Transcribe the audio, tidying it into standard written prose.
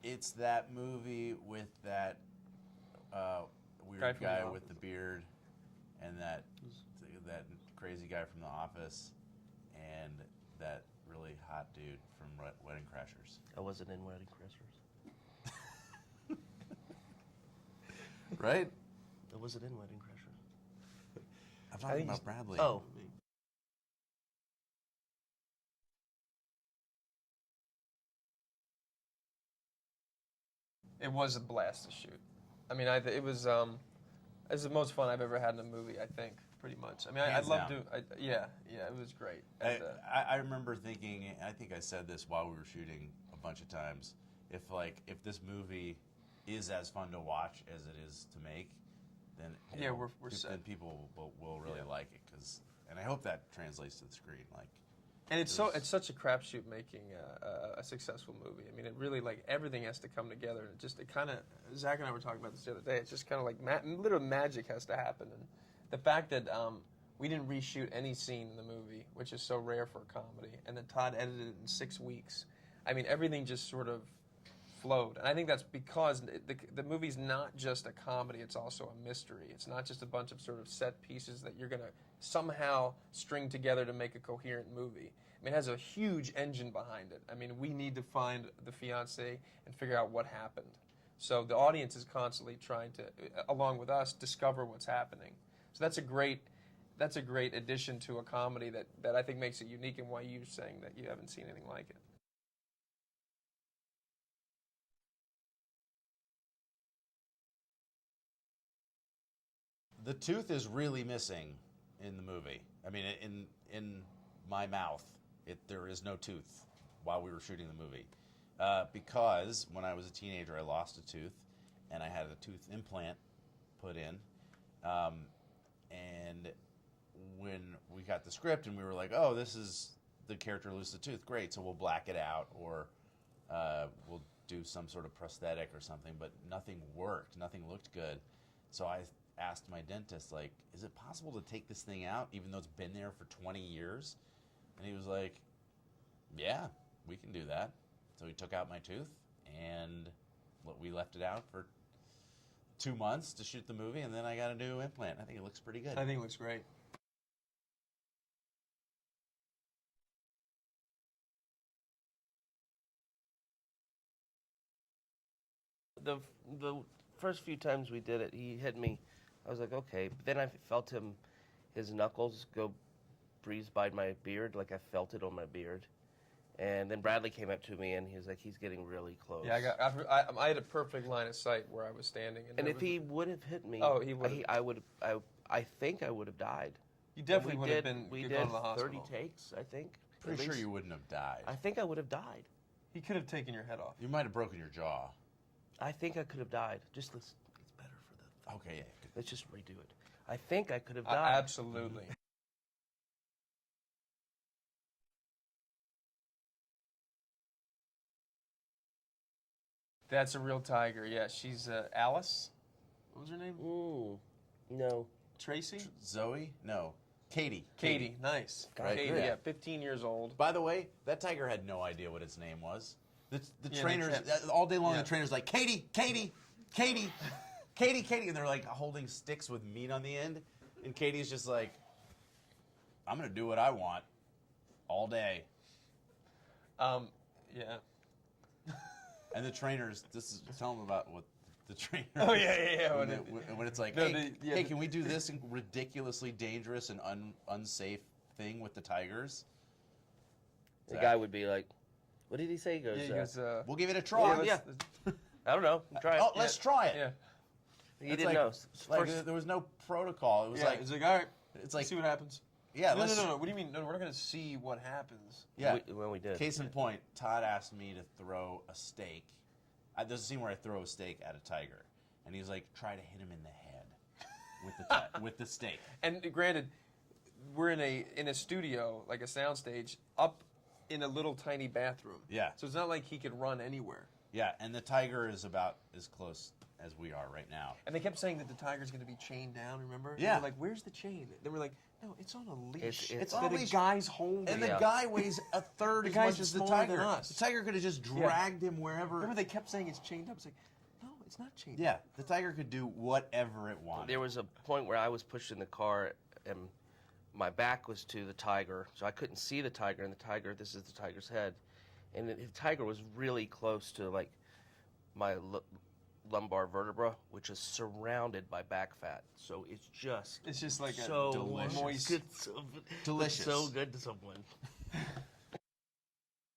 It's that movie with that weird guy with the beard and that crazy guy from The Office and that really hot dude from Wedding Crashers. I wasn't in Wedding Crashers. Right? I wasn't in Wedding Crashers. I'm talking about Bradley. Oh. It was a blast to shoot. I mean, it was the most fun I've ever had in a movie. I think pretty much. I mean, I love to. Yeah, it was great. And, I remember thinking. I think I said this while we were shooting a bunch of times. If this movie is as fun to watch as it is to make, then we're set. Then people will really like it and I hope that translates to the screen. And it's such a crapshoot making a successful movie. I mean, it really everything has to come together. It kind of Zach and I were talking about this the other day. It's just kind of literal magic has to happen. And the fact that we didn't reshoot any scene in the movie, which is so rare for a comedy, and that Todd edited it in 6 weeks. I mean, everything just sort of flowed. And I think that's because the movie's not just a comedy, it's also a mystery. It's not just a bunch of sort of set pieces that you're going to somehow string together to make a coherent movie. I mean, it has a huge engine behind it. I mean, we need to find the fiancé and figure out what happened. So the audience is constantly trying to, along with us, discover what's happening. So that's a great addition to a comedy that I think makes it unique, and why you're saying that you haven't seen anything like it. The tooth is really missing in the movie. I mean, in my mouth, there is no tooth while we were shooting the movie. Because when I was a teenager, I lost a tooth, and I had a tooth implant put in. And when we got the script and we were like, oh, this is the character loses the tooth, great, so we'll black it out, or we'll do some sort of prosthetic or something, but nothing worked. Nothing looked good. So I asked my dentist, is it possible to take this thing out even though it's been there for 20 years? And he was like, yeah, we can do that. So he took out my tooth, and we left it out for 2 months to shoot the movie, and then I got a new implant. I think it looks pretty good. I think it looks great. The first few times we did it, he hit me. I was like, okay. But then I felt his knuckles go breeze by my beard, like I felt it on my beard. And then Bradley came up to me, and he was like, he's getting really close. Yeah, I had a perfect line of sight where I was standing. And if he would have hit me, I think I would have died. You definitely would have been We gone did to the hospital. 30 takes, I think. Pretty sure you wouldn't have died. I think I would have died. He could have taken your head off. You might have broken your jaw. I think I could have died. It's better for the... Okay, yeah. Let's just redo it. I think I could have died. Absolutely. That's a real tiger. Yeah, she's Alice. What was her name? Ooh, no. Tracy? Zoe? No. Katie. Katie. Nice. Right. Katie, yeah, 15 years old. By the way, that tiger had no idea what its name was. The Yeah, trainers, all day long, the trainers like, Katie, Katie, Katie, Katie, Katie. And they're like holding sticks with meat on the end. And Katie's just like, I'm going to do what I want all day. Yeah. And the trainers, tell them about what the trainers. Oh, yeah. When it's like, No, hey, can we do this ridiculously dangerous and unsafe thing with the tigers? The guy would be like, what did he say? He goes, we'll give it a try. Yeah. I don't know. Try it. Oh, let's try it. Yeah. He didn't know. There was no protocol. It was it's like, all right, it's like, see what happens. Yeah, no. What do you mean? No, we're not going to see what happens. Yeah. When we did. Case in point, Todd asked me to throw a steak. There's a scene where I throw a steak at a tiger, and he's like, try to hit him in the head with the steak. And granted, we're in a studio, like a soundstage, up in a little tiny bathroom. Yeah. So it's not like he could run anywhere. Yeah, and the tiger is about as close as we are right now. And they kept saying that the tiger's going to be chained down. Remember? Yeah. They were like, "Where's the chain?" They were like, "No, it's on a leash. It's on that a a leash. guy's holding." And the Yeah. guy weighs a third The as guy's much as the smaller than tiger. us. The tiger could have just dragged him wherever. Remember, they kept saying it's chained up. It's like, no, it's not chained Yeah, up. the tiger could do whatever it wanted. There was a point where I was pushing the car and my back was to the tiger, so I couldn't see the tiger. And the tiger, this is the tiger's head, and the tiger was really close to like my lumbar vertebra, which is surrounded by back fat. So it's just It's just like so a moist. good, so, Delicious. so good to someone.